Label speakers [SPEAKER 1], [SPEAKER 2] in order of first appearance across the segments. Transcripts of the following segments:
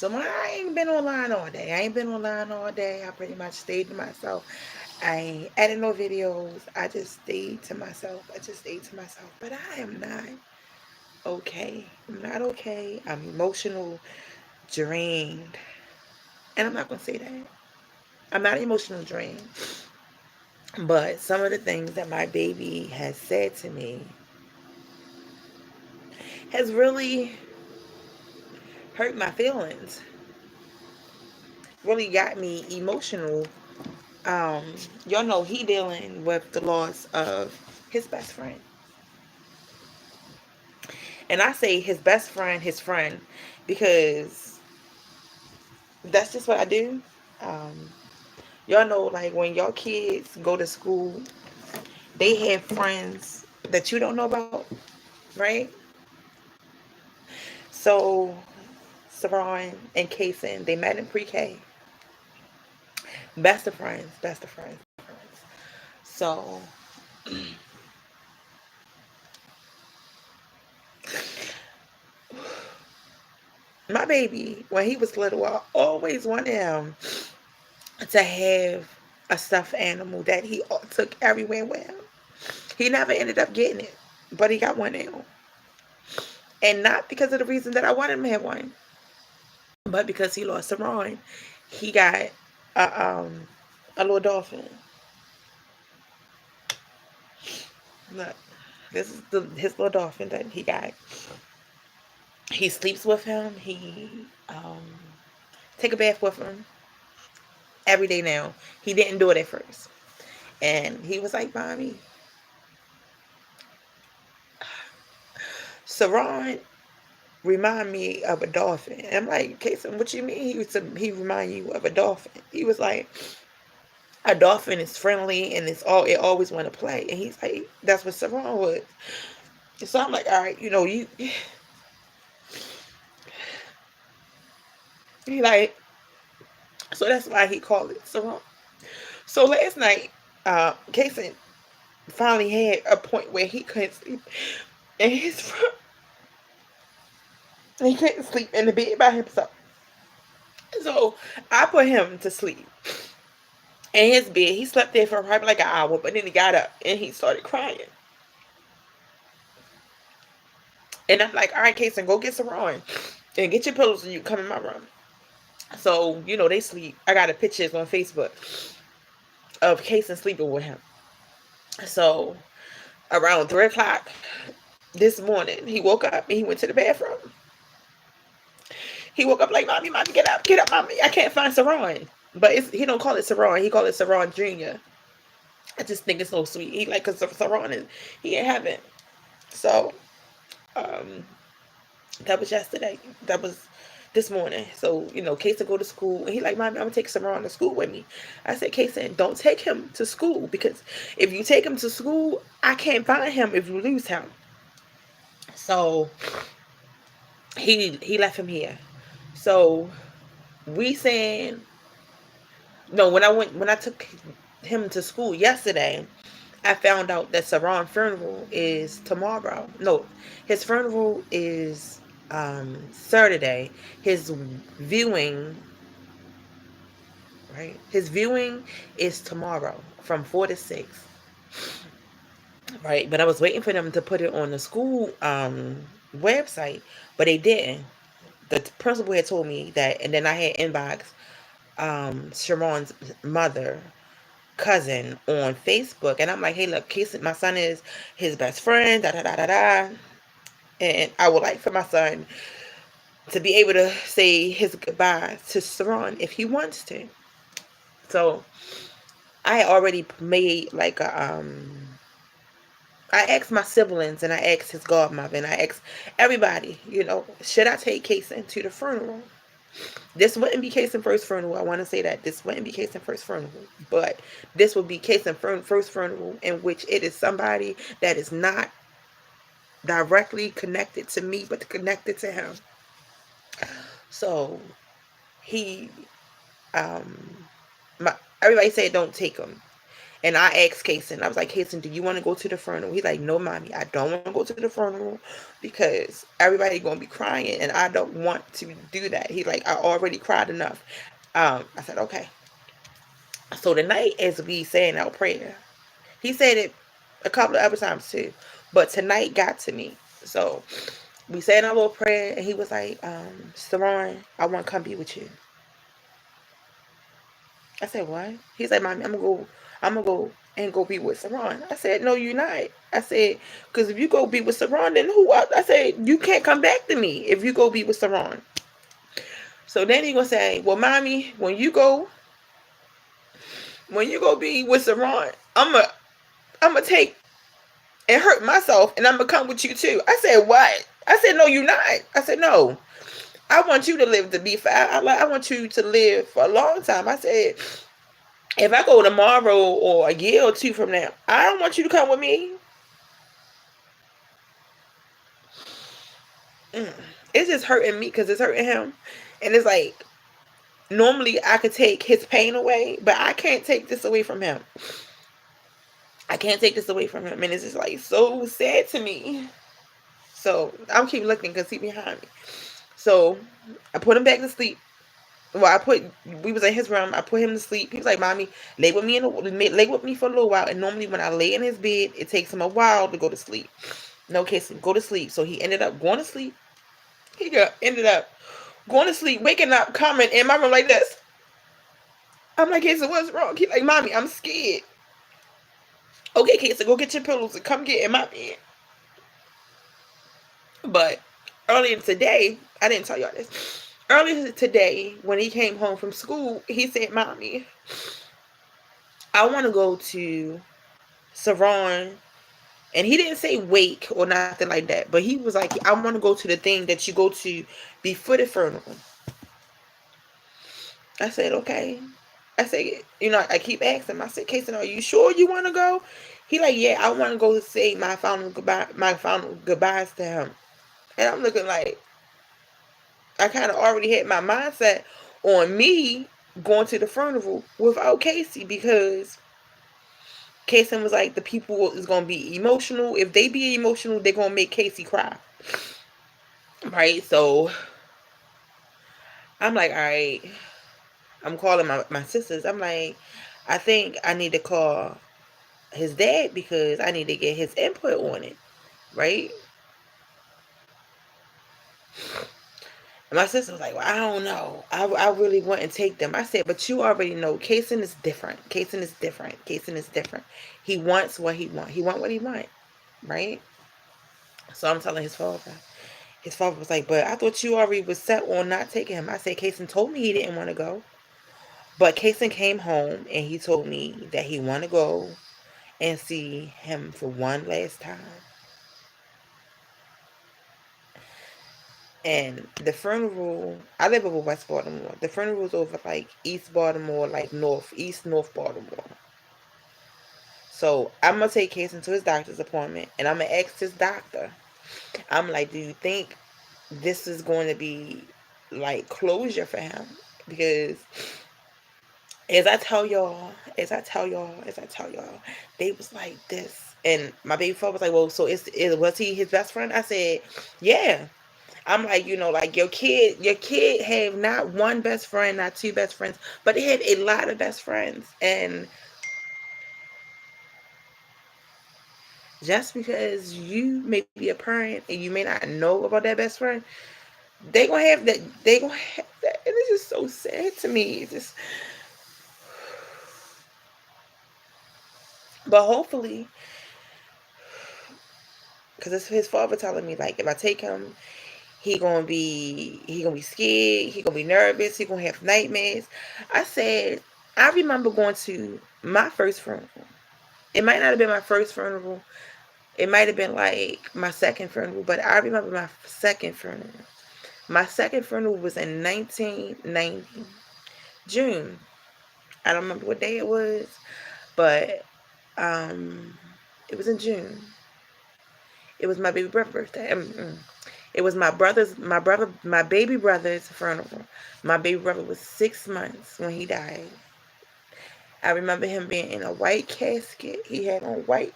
[SPEAKER 1] So when I ain't been online all day. I ain't been online all day. I pretty much stayed to myself. I ain't added no videos. I just stayed to myself. I just stayed to myself. But I am not okay. I'm not okay. I'm emotional drained. And I'm not going to say that. I'm not emotional drained. But some of the things that my baby has said to me has really hurt my feelings. Really got me emotional. Y'all know he dealing with the loss of his best friend. And I say his best friend, his friend, because that's just what I do. Um, y'all know, like, when y'all kids go to school, they have friends that you don't know about, right? So, Seron and Kayson, they met in pre-K. Best of friends, best of friends. So, my baby, when he was little, I always wanted him to have a stuffed animal that he took everywhere with him. He never ended up getting it, but he got one now. And not because of the reason that I wanted him to have one, but because he lost Seron. He got a, um, a little dolphin. Look, this is his little dolphin that he got. He sleeps with him. He take a bath with him every day now. He didn't do it at first. And he was like, Mommy, Saran remind me of a dolphin. And I'm like, Kayson, what you mean he remind you of a dolphin? He was like, a dolphin is friendly and it always want to play. And he's like, that's what Saran was. So I'm like, all right, he like, so that's why he called it Saran. So last night, Kayson finally had a point where he couldn't sleep, and he couldn't sleep in the bed by himself. So I put him to sleep in his bed. He slept there for probably like an hour, but then he got up and he started crying. And I'm like, all right, Kayson, go get Saran and get your pillows and you come in my room. So, they sleep. I got a pictures on Facebook of Kayson sleeping with him. So around 3 o'clock this morning, he woke up and he went to the bathroom. He woke up like, Mommy, get up, Mommy. I can't find Saran. But he don't call it Saran. He call it Saran Jr. I just think it's so sweet. He like, because Saran is, he ain't having. So, um, that was yesterday. That was this morning. So, Kayson go to school. And he like, Mommy, I'm going to take Saran to school with me. I said, Kayson, don't take him to school. Because if you take him to school, I can't find him if you lose him. So, he left him here. So, we saying, no, when I took him to school yesterday, I found out that Seron's funeral is tomorrow. No, his funeral is Saturday. His viewing, right? His viewing is tomorrow from 4 to 6. Right? But I was waiting for them to put it on the school website, but they didn't. The principal had told me that, and then I had inbox Sharon's mother cousin on Facebook, and I'm like, hey, look, Kayson, my son is his best friend, da da da da da, and I would like for my son to be able to say his goodbye to Seron if he wants to. So I already made like I asked my siblings and I asked his godmother and I asked everybody, should I take Kayson to the funeral? This wouldn't be Kayson's first funeral. I want to say that this wouldn't be Kayson's first funeral, but this would be Kayson's first funeral in which it is somebody that is not directly connected to me, but connected to him. So he, everybody said don't take him, And I asked Kayson, I was like, Kayson, do you want to go to the funeral? He's like, no, mommy, I don't want to go to the funeral because everybody going to be crying and I don't want to do that. He's like, I already cried enough. I said, okay. So tonight, as we saying our prayer, he said it a couple of other times too, but tonight got to me. So we said our little prayer, and he was like, Seron, I want to come be with you. I said, what? He's like, mommy, I'm gonna go and go be with Seron. I said, no, you're not. I said, because if you go be with Seron, then who else? I said, you can't come back to me if you go be with Seron. So then he gonna say, well, mommy, when you go be with Seron, I'm gonna take and hurt myself, and I'm gonna come with you too. I said, what? I said, no, you're not. I said, no. I want you to live to be fine. I want you to live for a long time. I said, if I go tomorrow or a year or two from now, I don't want you to come with me. It's just hurting me because it's hurting him. And it's like, normally I could take his pain away, but I can't take this away from him. I can't take this away from him. And it's just like so sad to me. So I'm keep looking because he's behind me. So I put him back to sleep. Well, we was in his room. I put him to sleep. He was like, "Mommy, lay with me for a little while." And normally, when I lay in his bed, it takes him a while to go to sleep. No, Kayson, go to sleep. So he ended up going to sleep. Ended up going to sleep, waking up, coming in my room like this. I'm like, Kayson, what's wrong? He's like, Mommy, I'm scared. Okay, Kayson, go get your pillows and come get in my bed. But earlier today, I didn't tell y'all this. Earlier today, when he came home from school, he said, Mommy, I want to go to Seron. And he didn't say wake or nothing like that. But he was like, I want to go to the thing that you go to before the funeral. I said, okay. I said, I keep asking him. I said, Kayson, are you sure you want to go? He like, yeah, I want to go say my final goodbyes to him. And I'm looking like, I kind of already had my mindset on me going to the funeral without Casey, because Kayson was like, the people is going to be emotional. If they be emotional, they're going to make Casey cry. Right? So I'm like, all right. I'm calling my sisters. I'm like, I think I need to call his dad because I need to get his input on it. Right? And my sister was like, well, I don't know. I really want to take them. I said, but you already know Kayson is different. Kayson is different. Kayson is different. He wants what he wants. He wants what he wants. Right? So I'm telling his father. His father was like, but I thought you already was set on not taking him. I said, Kayson told me he didn't want to go. But Kayson came home and he told me that he want to go and see him for one last time. And the funeral, I live over West Baltimore. The funeral was over like East Baltimore, like North Baltimore. So I'm going to take Kayson to his doctor's appointment and I'm going to ask his doctor. I'm like, do you think this is going to be like closure for him? Because as I tell y'all, they was like this. And my baby father was like, well, so was he his best friend? I said, yeah. I'm like, like your kid have not one best friend, not two best friends, but they have a lot of best friends. And just because you may be a parent and you may not know about that best friend, they gonna have that. They gonna have that, and it's just so sad to me. It's just, but hopefully, because it's his father telling me, like, if I take him, he gonna be scared, he gonna be nervous, he gonna have nightmares. I said, I remember going to my first funeral. It might not have been my first funeral. It might have been like my second funeral, but I remember my second funeral. My second funeral was in 1990, June. I don't remember what day it was, but it was in June. It was my baby brother's birthday. It was my baby brother's funeral. My baby brother was 6 months when he died. I remember him being in a white casket. He had on a white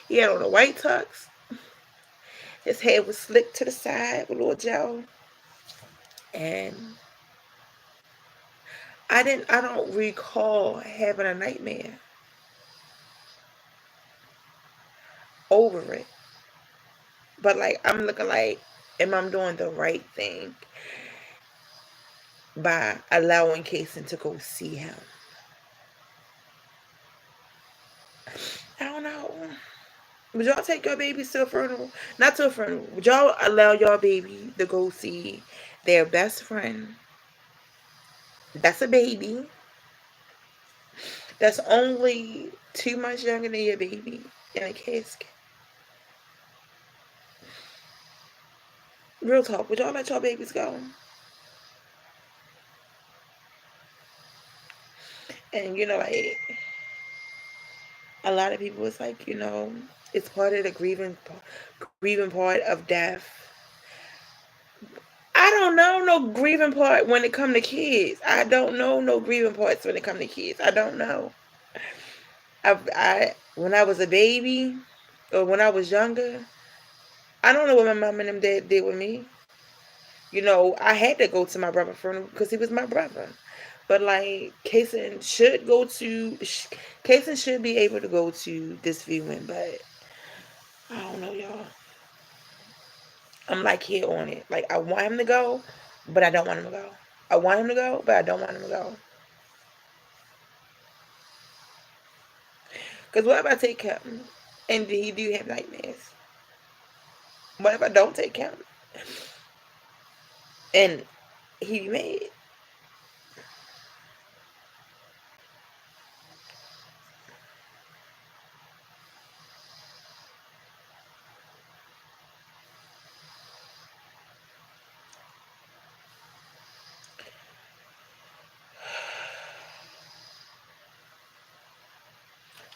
[SPEAKER 1] tux. His hair was slicked to the side with a little gel. And I don't recall having a nightmare over it. But like I'm looking like, am I doing the right thing by allowing Kayson to go see him? I don't know. Would y'all take your babies to a funeral? Not to a funeral. Would y'all allow your baby to go see their best friend? That's a baby. That's only 2 months younger than your baby in a casket. Real talk. Would y'all let your babies go? And like a lot of people, it's like it's part of the grieving part of death. I don't know no grieving part when it come to kids. I don't know no grieving parts when it come to kids. I don't know. I when I was a baby or when I was younger, I don't know what my mom and them did with me. I had to go to my brother's funeral because he was my brother. But like Kayson should be able to go to this viewing, but I don't know, y'all. I'm like here on it. Like I want him to go, but I don't want him to go. I want him to go, but I don't want him to go. Because what if I take him and he do have nightmares? What if I don't take him and he be mad?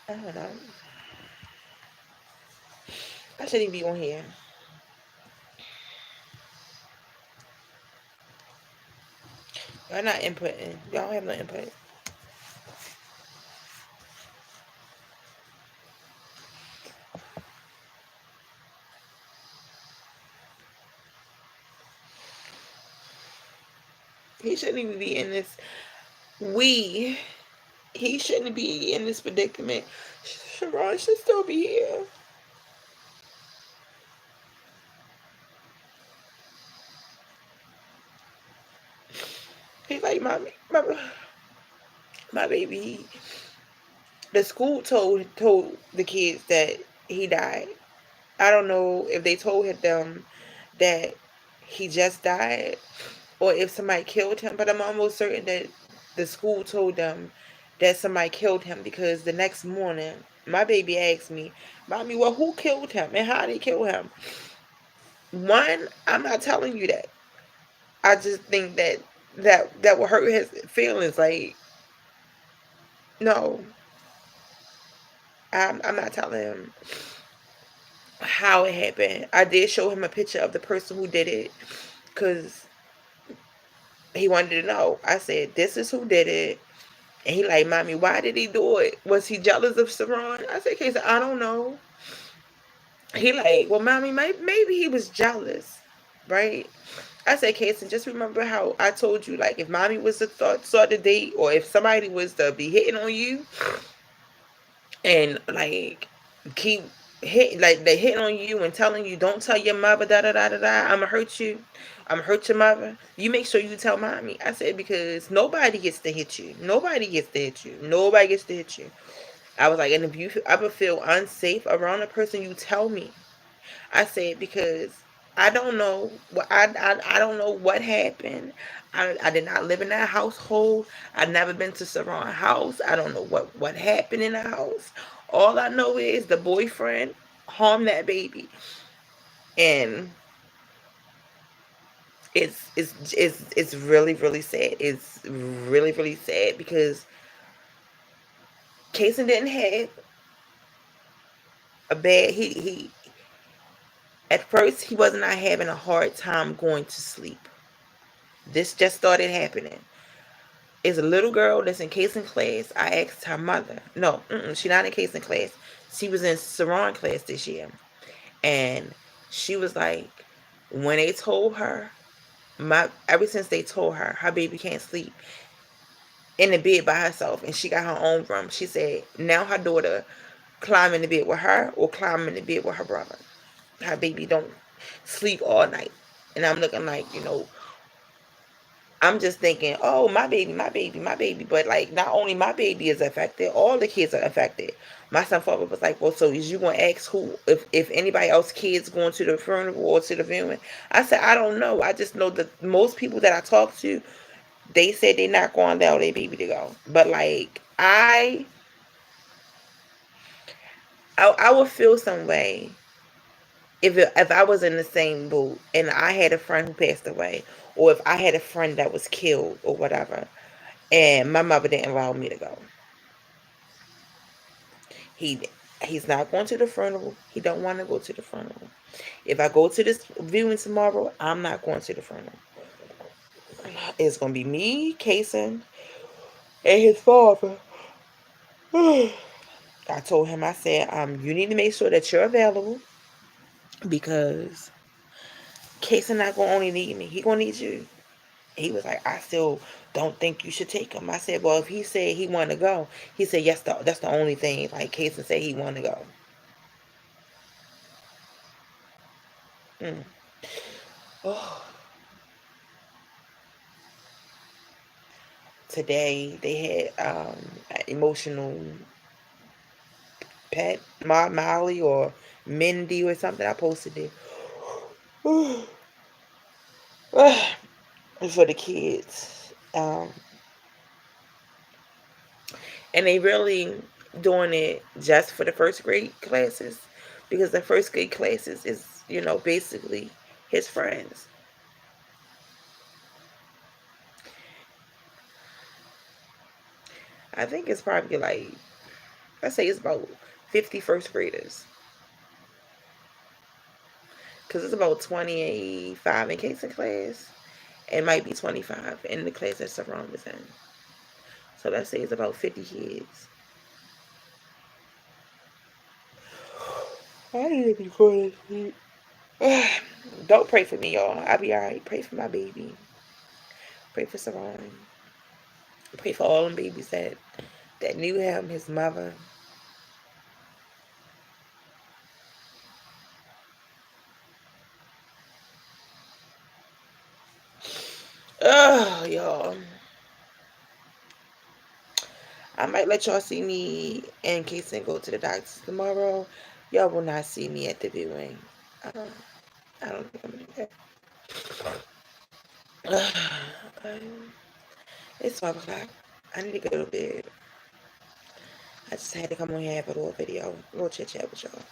[SPEAKER 1] I don't know. I shouldn't be on here. Y'all not inputting. Y'all have no input. He shouldn't even be in this. He shouldn't be in this predicament. Seron should still be here. He's like my baby. The school told the kids that he died. I don't know if they told them that he just died or if somebody killed him, but I'm almost certain that the school told them that somebody killed him because the next morning my baby asked me, "Mommy, well, who killed him and how they kill him?" One, I'm not telling you that. I just think that will hurt his feelings. Like, no, I'm not telling him how it happened. I did show him a picture of the person who did it because he wanted to know. I said, "This is who did it." And he like, "Mommy, why did he do it? Was he jealous of Seron?" I said, "Kayson, I don't know." He like, "Well, Mommy, maybe he was jealous, right?" I said, "Kayson, just remember how I told you, like, if Mommy was to start the date or if somebody was to be hitting on you and, like, keep they hitting on you and telling you, don't tell your mother, da da da da da, I'm gonna hurt you. I'm gonna hurt your mother. You make sure you tell Mommy." I said, "Because nobody gets to hit you. Nobody gets to hit you. Nobody gets to hit you." I was like, "And if you ever feel unsafe around a person, you tell me." I said, "Because I don't know I don't know what happened. I did not live in that household. I've never been to Seron's house. I don't know what happened in the house. All I know is the boyfriend harmed that baby." And it's really really sad. It's really really sad because Kaysen didn't have a bad he at first he was not having a hard time going to sleep. This just started happening. Is a little girl that's in Kayson class. I asked her mother. No, she not in Kayson class. She was in Seron class this year. And she was like, when they told her, ever since they told her, her baby can't sleep in the bed by herself and she got her own room. She said now her daughter climb in the bed with her or climb in the bed with her brother. Her baby don't sleep all night. And I'm looking like, I'm just thinking, oh, my baby, my baby, my baby. But like, not only my baby is affected, all the kids are affected. My son father was like, well, so is you going to ask who, if anybody else kids going to the funeral or to the viewing? I said, I don't know. I just know that most people that I talk to, they said they're not going to allow their baby to go. But like, I would feel some way if I was in the same boat and I had a friend who passed away, or if I had a friend that was killed or whatever, and my mother didn't allow me to go. He he's not going to the funeral. He don't want to go to the funeral. If I go to this viewing tomorrow, I'm not going to the funeral. It's gonna be me, Kayson, and his father. I told him, I said, you need to make sure that you're available because Kayson not gonna only need me. He gonna need you. He was like, I still don't think you should take him. I said, well, if he said he want to go, he said, yes, that's the only thing. Like, Kayson said he want to go. Oh. Today, they had emotional pet, Molly or Mindy or something. I posted it. For the kids. And they really doing it just for the first grade classes because the first grade classes is, basically his friends. I think it's probably like, let's say it's about 50 first graders. Because it's about 25 in Kayson class. It might be 25 in the class that Seron was in. So let's say it's about 50 kids. I need to be falling asleep. Don't pray for me, y'all. I'll be alright. Pray for my baby. Pray for Seron. Pray for all them babies that knew him, his mother. Oh, y'all. I might let y'all see me in case I go to the doctor's tomorrow. Y'all will not see me at the viewing. I don't think I'm gonna do that. It's 12 o'clock. I need to go to bed. I just had to come on here and have a little video, a little chit chat with y'all.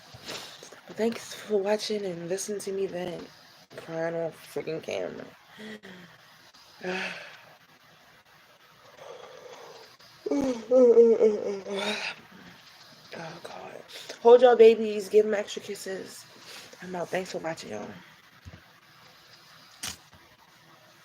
[SPEAKER 1] But thanks for watching and listening to me vent, crying on freaking camera. Oh, God. Hold y'all babies. Give them extra kisses. I'm out. Thanks for watching, y'all.